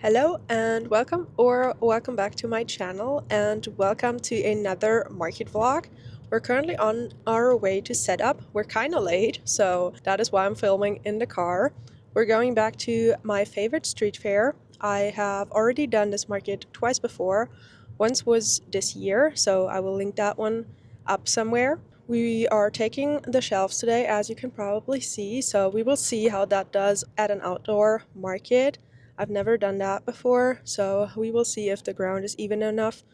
Hello and welcome back to my channel and welcome to another market vlog. We're currently on our way to set up. We're kind of late, so that is why I'm filming in the car. We're going back to my favorite street fair. I have already done this market twice before. Once was this year, so I will link that one up somewhere. We are taking the shelves today, as you can probably see, so we will see how that does at an outdoor market. I've never done that before, so we will see if the ground is even enough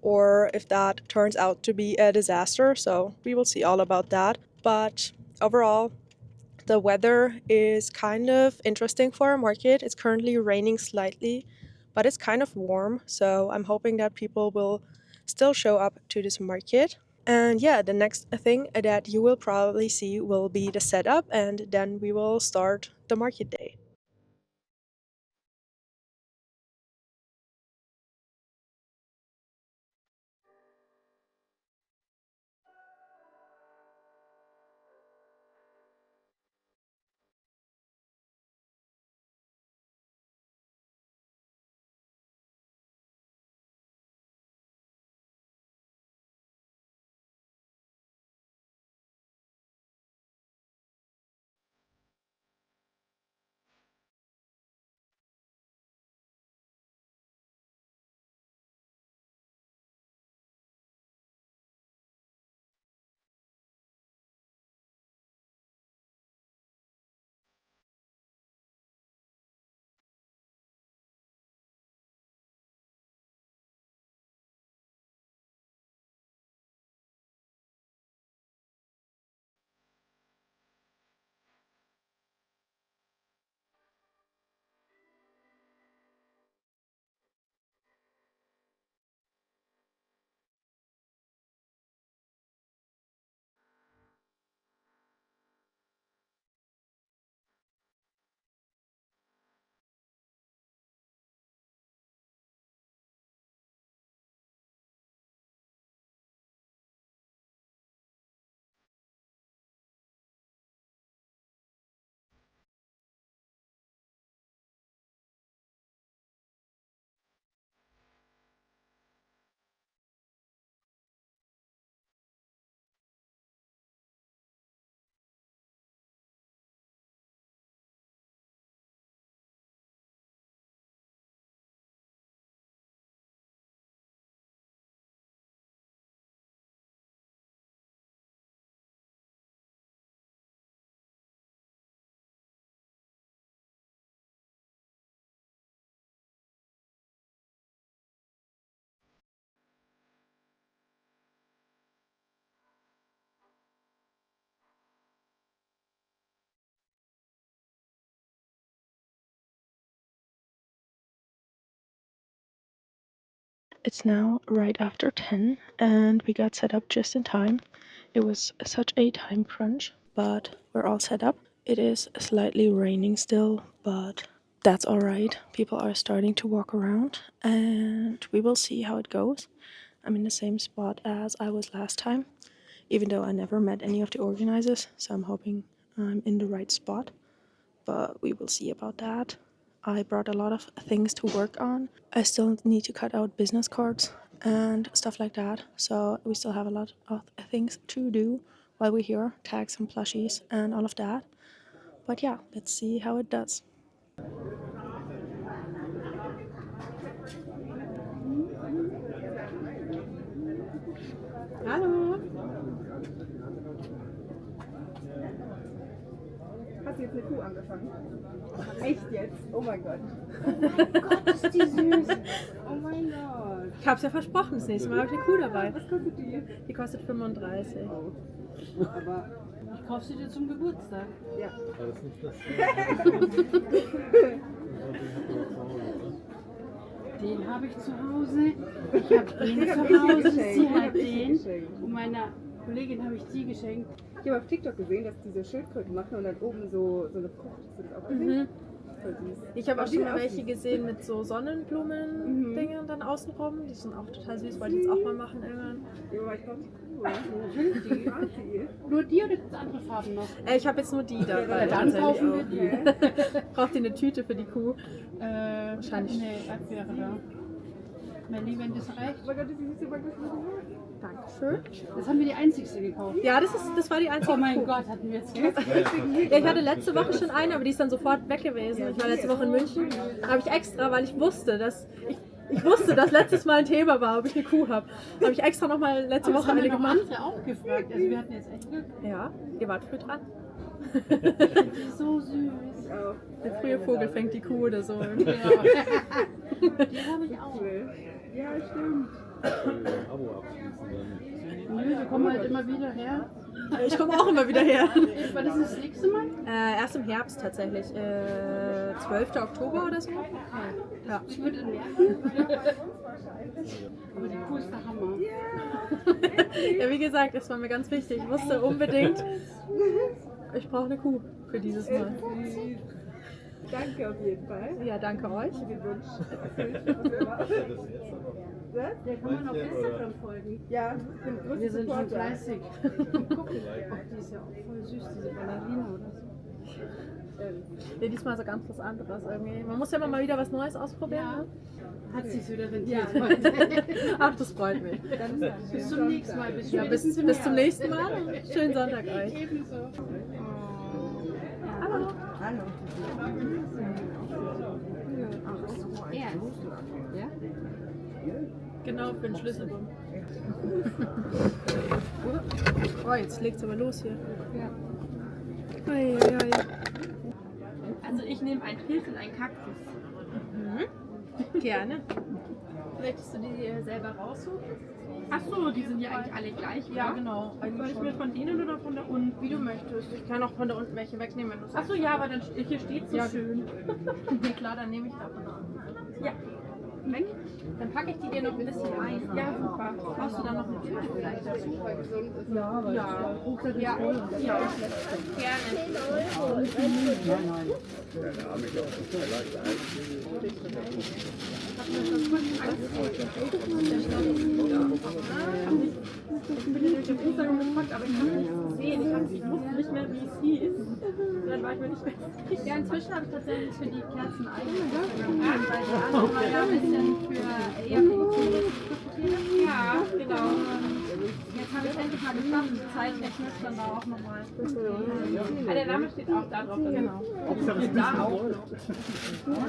or if that turns out to be a disaster. So we will see all about that. But overall, the weather is kind of interesting for a market. It's currently raining slightly, but it's kind of warm. So I'm hoping that people will still show up to this market. And yeah, the next thing that you will probably see will be the setup, and then we will start the market day. It's now right after 10 and we got set up just in time. It was such a time crunch, but we're all set up. It is slightly raining still, but that's alright. People are starting to walk around and we will see how it goes. I'm in the same spot as I was last time, even though I never met any of the organizers, so I'm hoping I'm in the right spot, but we will see about that. I brought a lot of things to work on. I still need to cut out business cards and stuff like that, so we still have a lot of things to do while we're here, tags and plushies and all of that. But yeah, let's see how it does. Hallo! Hast du jetzt eine Kuh angefangen? Echt jetzt? Oh mein Gott. Oh Gott, ist die süß. Oh mein Gott. Ich hab's ja versprochen, das nächste Mal habe ich eine Kuh dabei. Was kostet die? Die kostet 35. Oh. Aber Ich kaufe sie dir zum Geburtstag. ja. War das nicht das? Den habe ich zu Hause. Ich habe den zu Hause. Sie hat den. Und meiner Kollegin habe ich die geschenkt. Ich habe auf TikTok gesehen, dass diese Schildkröten machen und dann oben so eine Frucht. Hast du das auch gesehen? Ich habe auch schon mal welche gesehen mit so Sonnenblumen-Dingern dann außenrum. Die sind auch total süß, wollte ich jetzt auch mal machen irgendwann. Nur die oder gibt es andere Farben noch? Ich habe jetzt nur die da. Dann kaufen wir die. Braucht ihr eine Tüte für die Kuh? Wahrscheinlich. Nee, das wäre da. Melli, wenn das reicht. Dankeschön. Das haben wir die einzigste gekauft. Ja, das war die einzige Oh mein Kuh. Gott, hatten wir jetzt Ja, ich hatte letzte Woche schon eine, aber die ist dann sofort weg gewesen. Ich war letzte Woche in München. Da habe ich extra, weil ich wusste, dass letztes Mal ein Thema war, ob ich eine Kuh habe. Habe ich extra nochmal letzte Woche eine gemacht. andere auch gefragt. Also wir hatten jetzt echt Glück. Ja, ihr wart früh dran. So süß. Der frühe Vogel fängt die Kuh oder so. Ja. Die habe ich auch. Ja, stimmt. Abo abschließen dann. Nö, wir kommen halt immer wieder her. Ich komme auch immer wieder her. War das das nächste Mal? Erst im Herbst tatsächlich. 12. Oktober oder so. Ja. Ich würde merken. Aber die Kuh ist der Hammer. Ja, wie gesagt, das war mir ganz wichtig. Ich wusste unbedingt, ich brauche eine Kuh für dieses Mal. Danke auf jeden Fall. Ja, danke euch. Den Wunsch erfüllt. Der kann man auf Instagram folgen. Ja, ich bin großer Wir sind schon Supporter. fleißig. Gucken. Ach, die ist ja auch voll süß, diese Ballerina oder so. Ja, diesmal so ganz was anderes irgendwie. Man muss ja immer mal wieder was Neues ausprobieren. Ja. Ne? Hat sich wieder rentiert heute. Ach, das freut mich. Bis zum nächsten Mal. Ja, bis zum nächsten Mal und schönen Sonntag euch. Ebenso. Hallo. Hallo. Ja? Genau, für den Schlüsselbund. Oh, jetzt legt's aber los hier. Ja. Ui, ui, ui. Also ich nehme ein Pilz und einen Kaktus. Gerne. Möchtest du die selber raussuchen? Ach so, die sind ja eigentlich alle gleich, Ja, oder? genau. Soll ich mir von denen oder von da unten? Wie du möchtest. Ich kann auch von da unten welche wegnehmen, wenn du Ach sagst. so, ja, aber dann hier steht so Ja. schön. Nee, klar, dann nehme ich davon an. Ja. Weg? Dann packe ich die dir noch ein bisschen ein. Ja, super. Brauchst du dann noch eine Tüte vielleicht dazu? Ja, aber Ja. Ja, ja. Gerne. Ich bin ja durch den Instagram gefragt, aber ich habe nichts gesehen. Ich wusste nicht mehr, wie es hieß. Dann war ich mir nicht mehr sicher. Ja, inzwischen habe ich tatsächlich für die Kerzen eigene Instagram, weil die anderen mal da ein bisschen für eher für die Tiere. Ja, genau. Jetzt habe ich es endlich mal geschafft, zeittechnisch dann da auch nochmal. Ah, der Name steht auch da drauf. Genau. Da auch noch.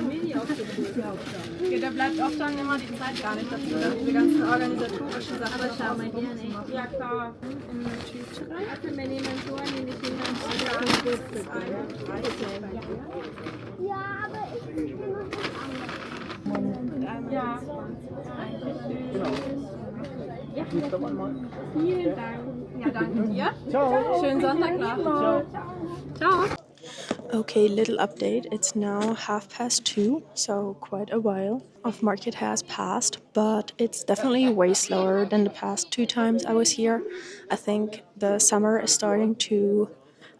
Mini-Ausdruck. Ja, da bleibt oft dann immer die Zeit gar nicht dazu, dann diese ganzen organisatorischen Sachen. Aber schau mal gerne. Ja, klar. In eine Tüte rein. Also, wir nehmen so eine, nämlich den Ja, aber ich bin noch nicht anders. Ja. Ja, vielen Dank. Ja, danke dir. Ciao. Schönen Sonntag noch. Ciao. Okay, little update. It's now 2:30, so quite a while of market has passed, but it's definitely way slower than the past 2 times I was here. I think the summer is starting to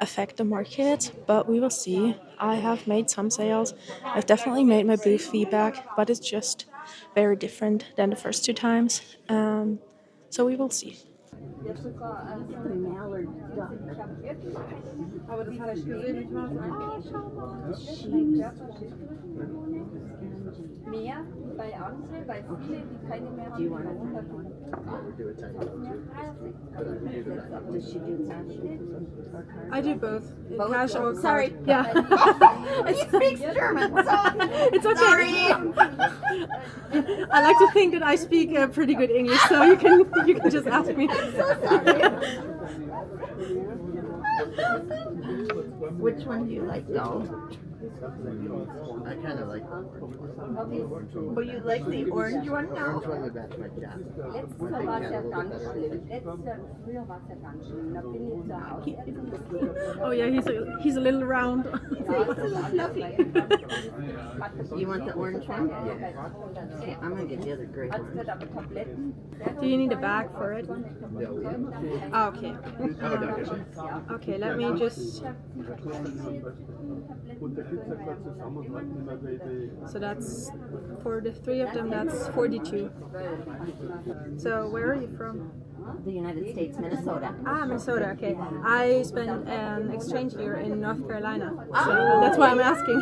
affect the market, but we will see. I have made some sales. I've definitely made my booth feedback, but it's just very different than the first 2 times. So we will see. Aber das hatte ich gesehen, ich war so Mehr bei anderen, bei vielen, die keine mehr I do both. Both? Casual. Sorry. Yeah. He speaks German, so It's okay. I like to think that I speak pretty good English, so you can just ask me. Which one do you like though? I kind of like the Well, you like the orange one now? orange one, the best my cat. Letztes Jahr war es ja ganz schlimm. Früher war es ja ganz schlimm. Da bin ich zu Hause. Oh yeah, he's a little round. You want the orange one? Okay, I'm gonna get the other gray one. Do you need a bag for it? Oh, okay. Okay, let me just. So that's, for the three of them, that's 42. So where are you from? The United States, Minnesota. Ah, Minnesota, okay. I spent an exchange year in North Carolina, so that's why I'm asking.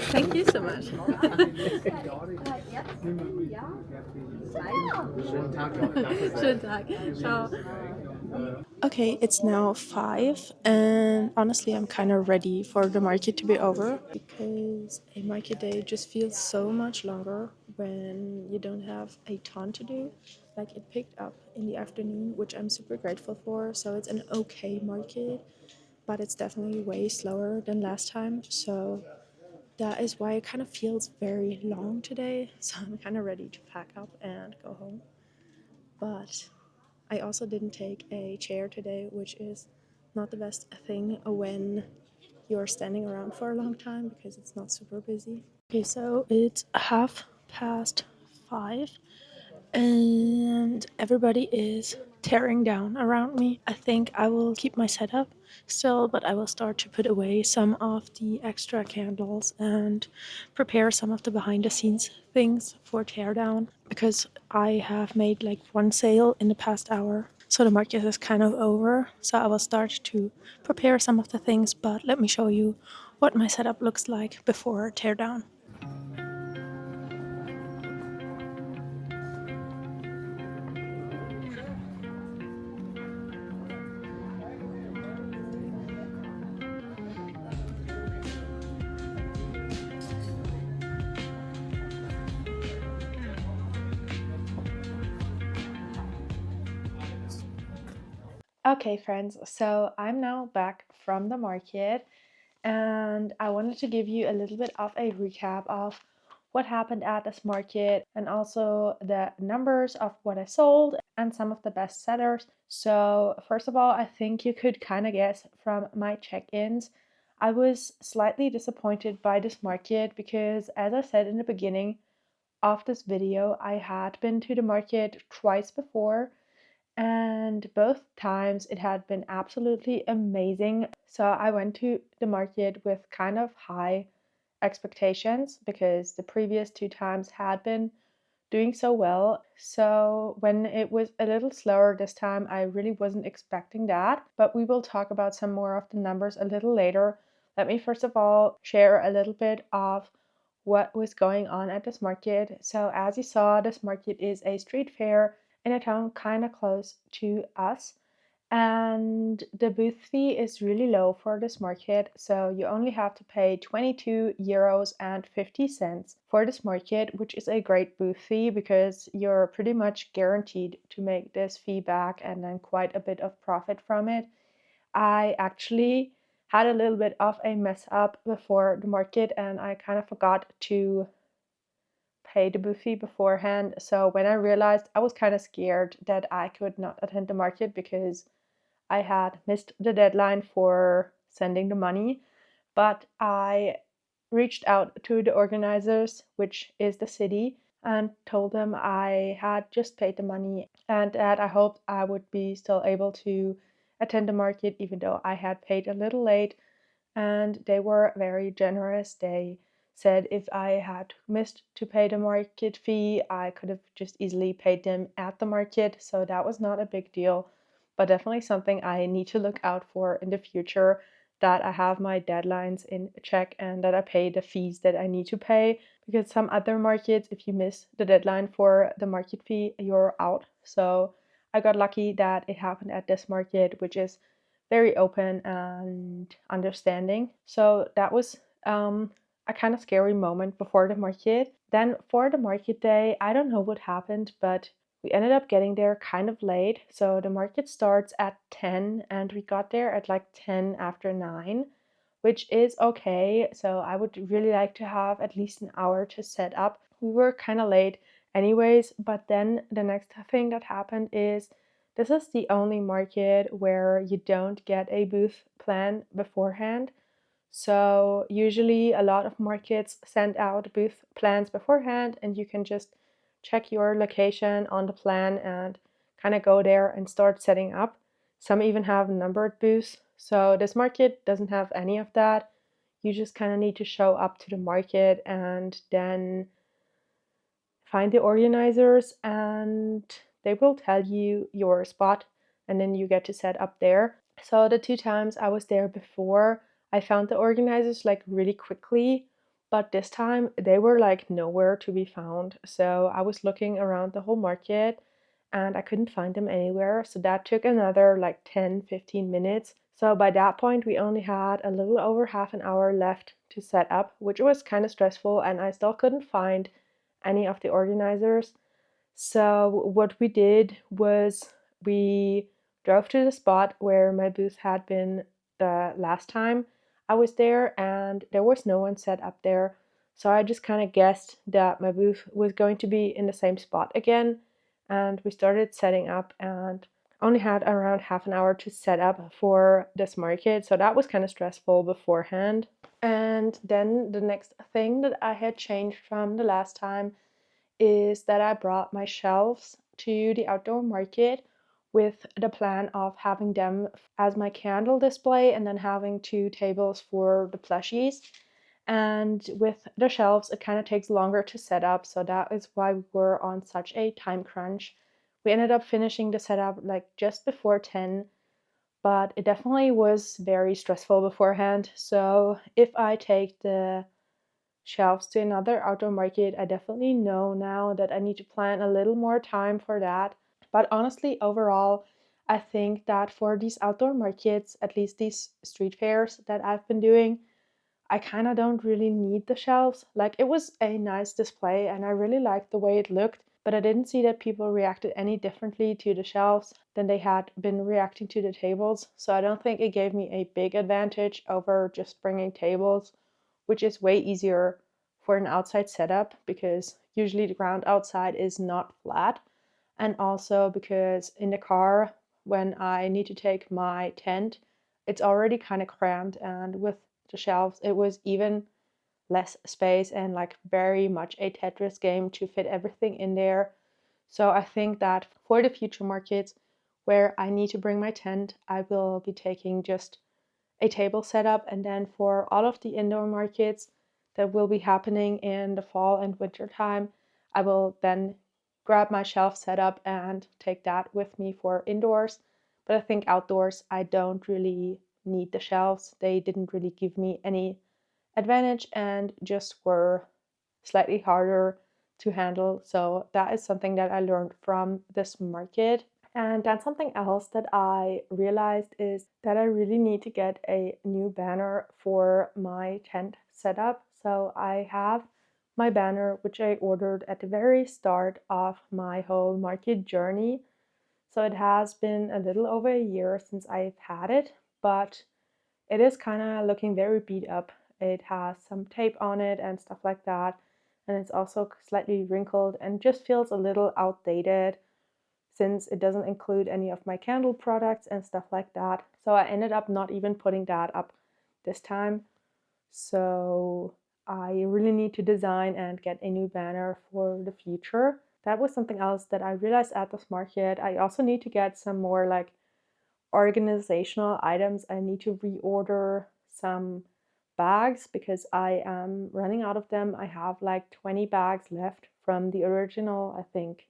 Thank you so much. Schönen Tag noch. Danke sehr. Schönen Tag. Ciao. Okay, it's now 5, and honestly, I'm kind of ready for the market to be over because a market day just feels so much longer when you don't have a ton to do. Like, it picked up in the afternoon, which I'm super grateful for, so it's an okay market, but it's definitely way slower than last time, so that is why it kind of feels very long today. So I'm kind of ready to pack up and go home. But I also didn't take a chair today, which is not the best thing when you're standing around for a long time because it's not super busy. Okay, so it's 5:30, and everybody is tearing down around me. I think I will keep my setup still, but I will start to put away some of the extra candles and prepare some of the behind the scenes things for teardown because I have made like one sale in the past hour. So the market is kind of over. So I will start to prepare some of the things, but let me show you what my setup looks like before teardown. Okay, friends, so I'm now back from the market and I wanted to give you a little bit of a recap of what happened at this market and also the numbers of what I sold and some of the best sellers. So, first of all, I think you could kind of guess from my check-ins. I was slightly disappointed by this market because, as I said in the beginning of this video, I had been to the market twice before and both times it had been absolutely amazing. So I went to the market with kind of high expectations because the previous two times had been doing so well. So when it was a little slower this time, I really wasn't expecting that. But we will talk about some more of the numbers a little later. Let me first of all share a little bit of what was going on at this market. So as you saw, this market is a street fair in a town kind of close to us. And the booth fee is really low for this market, so you only have to pay 22 euros and 50 cents for this market, which is a great booth fee because you're pretty much guaranteed to make this fee back and then quite a bit of profit from it. I actually had a little bit of a mess up before the market and I kind of forgot to pay the booth fee beforehand. So when I realized, I was kind of scared that I could not attend the market because I had missed the deadline for sending the money, but I reached out to the organizers, which is the city, and told them I had just paid the money and that I hoped I would be still able to attend the market even though I had paid a little late. And they were very generous. They said if I had missed to pay the market fee, I could have just easily paid them at the market, so that was not a big deal, but definitely something I need to look out for in the future, that I have my deadlines in check and that I pay the fees that I need to pay, because some other markets, if you miss the deadline for the market fee, you're out. So I got lucky that it happened at this market, which is very open and understanding. So that was a kind of scary moment before the market. Then for the market day, I don't know what happened, but we ended up getting there kind of late. So the market starts at 10 and we got there at like 10 after 9, which is okay. So I would really like to have at least an hour to set up. We were kind of late anyways, but then the next thing that happened is this is the only market where you don't get a booth plan beforehand. So usually a lot of markets send out booth plans beforehand and you can just check your location on the plan and kind of go there and start setting up. Some even have numbered booths, So this market doesn't have any of that. You just kind of need to show up to the market and then find the organizers, and they will tell you your spot, and then you get to set up there. So the 2 times I was there before, I found the organizers like really quickly, but this time they were like nowhere to be found. So I was looking around the whole market and I couldn't find them anywhere. So that took another like 10-15 minutes. So by that point, we only had a little over half an hour left to set up, which was kind of stressful, and I still couldn't find any of the organizers. So what we did was we drove to the spot where my booth had been the last time I was there, and there was no one set up there. So I just kind of guessed that my booth was going to be in the same spot again, and we started setting up and only had around half an hour to set up for this market. So that was kind of stressful beforehand. And then the next thing that I had changed from the last time is that I brought my shelves to the outdoor market with the plan of having them as my candle display and then having 2 tables for the plushies. And with the shelves, it kind of takes longer to set up, so that is why we were on such a time crunch. We ended up finishing the setup like just before 10, but it definitely was very stressful beforehand. So if I take the shelves to another outdoor market, I definitely know now that I need to plan a little more time for that. But honestly, overall, I think that for these outdoor markets, at least these street fairs that I've been doing, I kind of don't really need the shelves. Like, it was a nice display and I really liked the way it looked, but I didn't see that people reacted any differently to the shelves than they had been reacting to the tables. So I don't think it gave me a big advantage over just bringing tables, which is way easier for an outside setup because usually the ground outside is not flat. And also because in the car, when I need to take my tent, it's already kind of cramped, and with the shelves, it was even less space and like very much a Tetris game to fit everything in there. So I think that for the future markets where I need to bring my tent, I will be taking just a table setup, and then for all of the indoor markets that will be happening in the fall and winter time, I will then grab my shelf setup and take that with me for indoors. But I think outdoors I don't really need the shelves. They didn't really give me any advantage and just were slightly harder to handle. So that is something that I learned from this market. And then something else that I realized is that I really need to get a new banner for my tent setup. So I have my banner, which I ordered at the very start of my whole market journey. So it has been a little over a year since I've had it, but it is kind of looking very beat up. It has some tape on it and stuff like that. And it's also slightly wrinkled and just feels a little outdated since it doesn't include any of my candle products and stuff like that. So I ended up not even putting that up this time. So I really need to design and get a new banner for the future. That was something else that I realized at this market. I also need to get some more like organizational items. I need to reorder some bags because I am running out of them. I have like 20 bags left from the original, I think,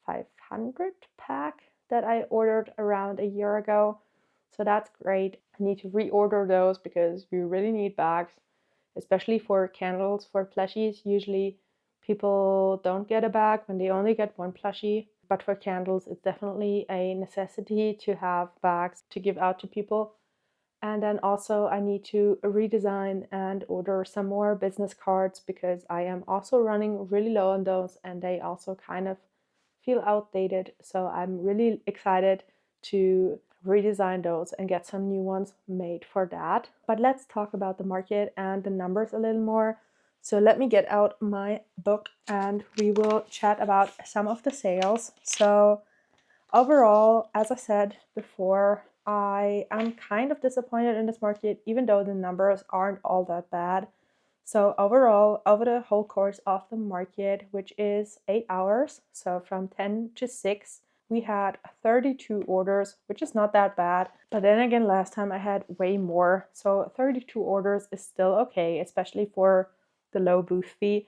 500 pack that I ordered around a year ago. So that's great. I need to reorder those because you really need bags, especially for candles. For plushies, usually people don't get a bag when they only get one plushie. But for candles, it's definitely a necessity to have bags to give out to people. And then also I need to redesign and order some more business cards because I am also running really low on those and they also kind of feel outdated. So I'm really excited to redesign those and get some new ones made for that. But let's talk about the market and the numbers a little more. So let me get out my book and we will chat about some of the sales. So overall, as I said before, I am kind of disappointed in this market, even though the numbers aren't all that bad. So overall, over the whole course of the market, which is 8 hours, so from 10 to 6, we had 32 orders, which is not that bad. But then again, last time I had way more. So 32 orders is still okay, especially for the low booth fee.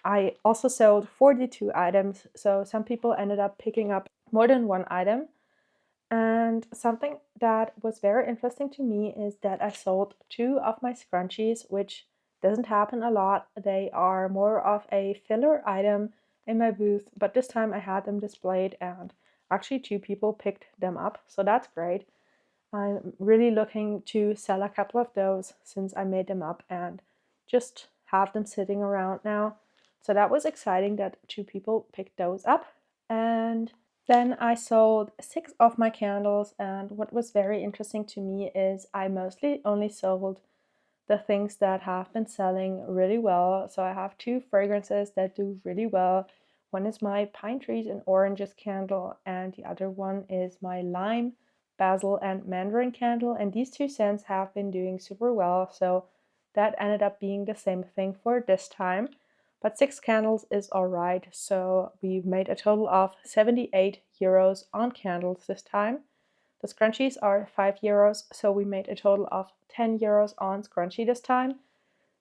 I also sold 42 items, so some people ended up picking up more than one item. And something that was very interesting to me is that I sold 2 of my scrunchies, which doesn't happen a lot. They are more of a filler item in my booth, but this time I had them displayed and actually 2 people picked them up, so that's great. I'm really looking to sell a couple of those since I made them up and just have them sitting around now. So that was exciting that 2 people picked those up. And then I sold 6 of my candles, and what was very interesting to me is I mostly only sold the things that have been selling really well. So I have 2 fragrances that do really well. One is my Pine Trees and Oranges candle, and the other one is my Lime, Basil, and Mandarin candle. And these 2 scents have been doing super well, so that ended up being the same thing for this time. But 6 candles is alright, so we made a total of 78 euros on candles this time. The scrunchies are 5 euros, so we made a total of 10 euros on scrunchie this time.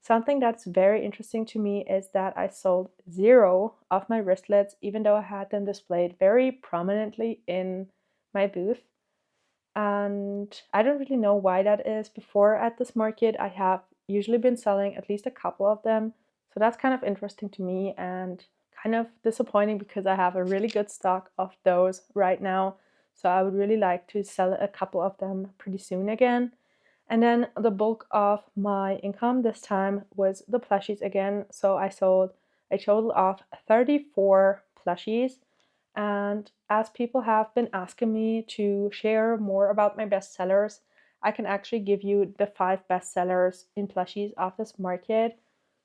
Something that's very interesting to me is that I sold 0 of my wristlets, even though I had them displayed very prominently in my booth. And I don't really know why that is. Before at this market, I have usually been selling at least a couple of them. So that's kind of interesting to me and kind of disappointing because I have a really good stock of those right now. So I would really like to sell a couple of them pretty soon again. And then the bulk of my income this time was the plushies again. So I sold a total of 34 plushies. And as people have been asking me to share more about my bestsellers, I can actually give you the 5 bestsellers in plushies of this market.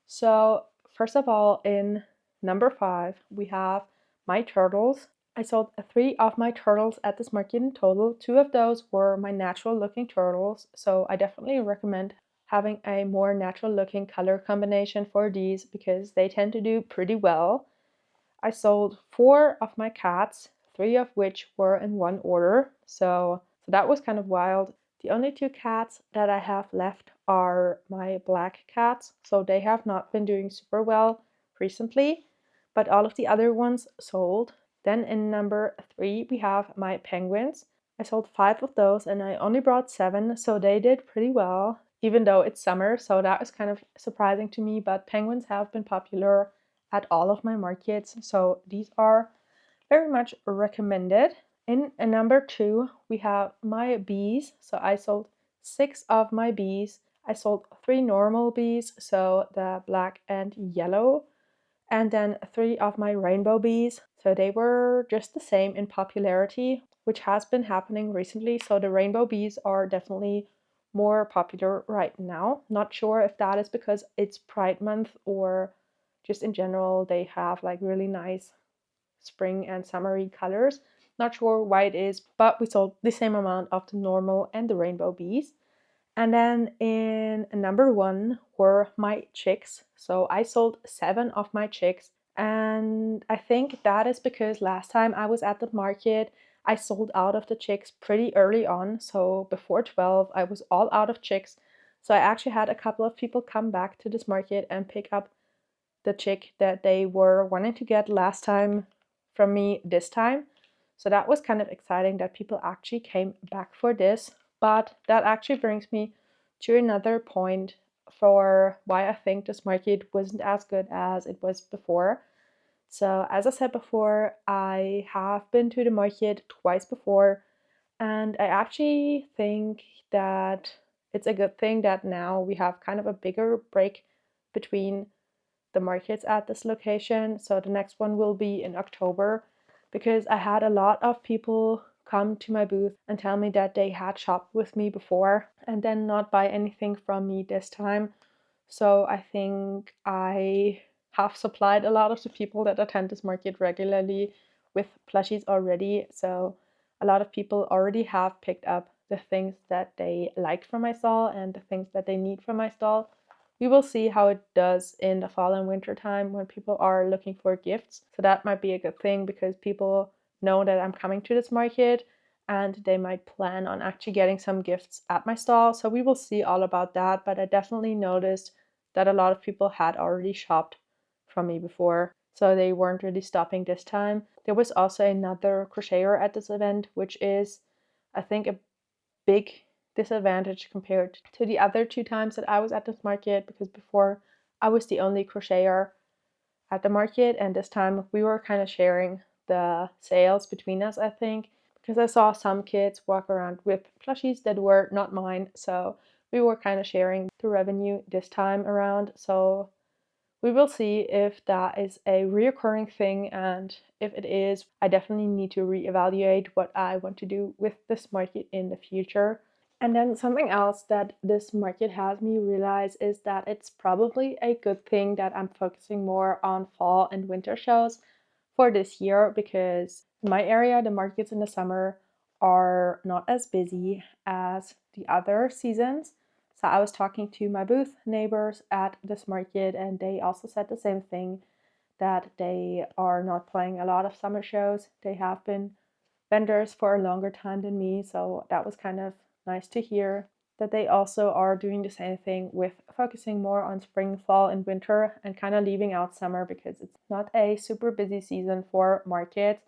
So first of all, in number 5, we have my turtles. I sold 3 of my turtles at this market in total. 2 of those were my natural looking turtles, so I definitely recommend having a more natural looking color combination for these because they tend to do pretty well. I sold 4 of my cats, 3 of which were in one order, so that was kind of wild. The only 2 cats that I have left are my black cats, so they have not been doing super well recently, but all of the other ones sold. Then in number 3 we have my penguins. I sold 5 of those and I only brought 7, so they did pretty well, even though it's summer, so that was kind of surprising to me, but penguins have been popular at all of my markets, so these are very much recommended. In number 2 we have my bees, so I sold 6 of my bees. I sold 3 normal bees, so the black and yellow, and then 3 of my rainbow bees, so they were just the same in popularity, which has been happening recently, so the rainbow bees are definitely more popular right now. Not sure if that is because it's Pride month or just in general they have like really nice spring and summery colors. Not sure why it is, but we sold the same amount of the normal and the rainbow bees. And then in number 1 were my chicks. So I sold 7 of my chicks. And I think that is because last time I was at the market, I sold out of the chicks pretty early on. So before 12, I was all out of chicks. So I actually had a couple of people come back to this market and pick up the chick that they were wanting to get last time from me this time. So that was kind of exciting that people actually came back for this. But that actually brings me to another point for why I think this market wasn't as good as it was before. So as I said before, I have been to the market twice before, and I actually think that it's a good thing that now we have kind of a bigger break between the markets at this location. So the next one will be in October, because I had a lot of people come to my booth and tell me that they had shopped with me before and then not buy anything from me this time. So I think I have supplied a lot of the people that attend this market regularly with plushies already. So a lot of people already have picked up the things that they like from my stall and the things that they need from my stall. We will see how it does in the fall and winter time when people are looking for gifts. So that might be a good thing because people know that I'm coming to this market, and they might plan on actually getting some gifts at my stall. So we will see all about that. But I definitely noticed that a lot of people had already shopped from me before, so they weren't really stopping this time. There was also another crocheter at this event, which is, I think, a big disadvantage compared to the other 2 times that I was at this market, because before I was the only crocheter at the market, and this time we were kind of sharing the sales between us, I think, because I saw some kids walk around with plushies that were not mine, so we were kind of sharing the revenue this time around. So we will see if that is a reoccurring thing, and if it is, I definitely need to reevaluate what I want to do with this market in the future. And then something else that this market has me realize is that it's probably a good thing that I'm focusing more on fall and winter shows for this year, because in my area, the markets in the summer are not as busy as the other seasons. So I was talking to my booth neighbors at this market, and they also said the same thing, that they are not playing a lot of summer shows. They have been vendors for a longer time than me, so that was kind of nice to hear. That they also are doing the same thing with focusing more on spring, fall, and winter, and kind of leaving out summer because it's not a super busy season for markets.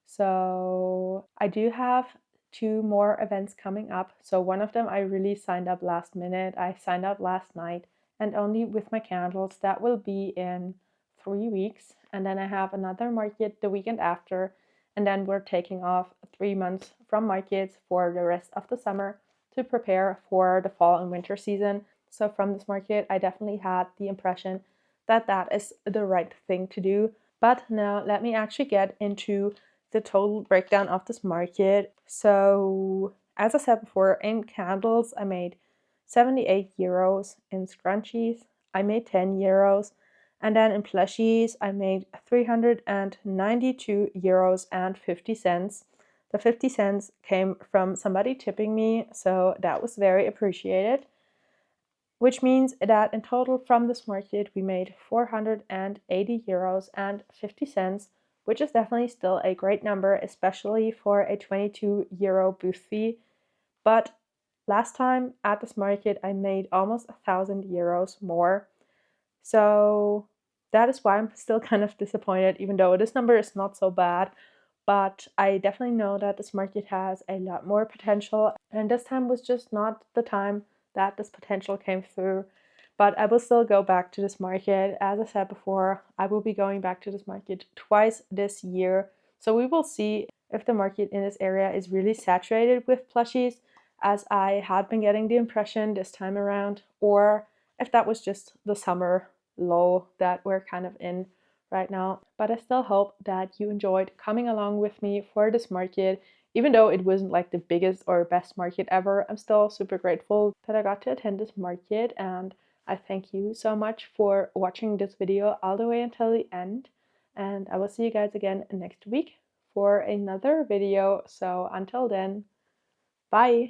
So I do have 2 more events coming up. So one of them I really signed up last minute. I signed up last night, and only with my candles. That will be in 3 weeks. And then I have another market the weekend after. And then we're taking off 3 months from markets for the rest of the summer to prepare for the fall and winter season. So from this market, I definitely had the impression that that is the right thing to do. But now let me actually get into the total breakdown of this market. So as I said before, in candles I made 78 euros, in scrunchies I made 10 euros, and then in plushies I made 392 euros and 50 cents. The 50 cents came from somebody tipping me, so that was very appreciated, which means that in total from this market we made 480 euros and 50 cents, which is definitely still a great number, especially for a 22 euro booth fee. But last time at this market I made almost 1,000 euros more. So that is why I'm still kind of disappointed, even though this number is not so bad. But I definitely know that this market has a lot more potential, and this time was just not the time that this potential came through. But I will still go back to this market. As I said before, I will be going back to this market twice this year. So we will see if the market in this area is really saturated with plushies, as I had been getting the impression this time around, or if that was just the summer lull that we're kind of in right now. But I still hope that you enjoyed coming along with me for this market. Even though it wasn't like the biggest or best market ever, I'm still super grateful that I got to attend this market, and I thank you so much for watching this video all the way until the end. And I will see you guys again next week for another video. So until then, bye!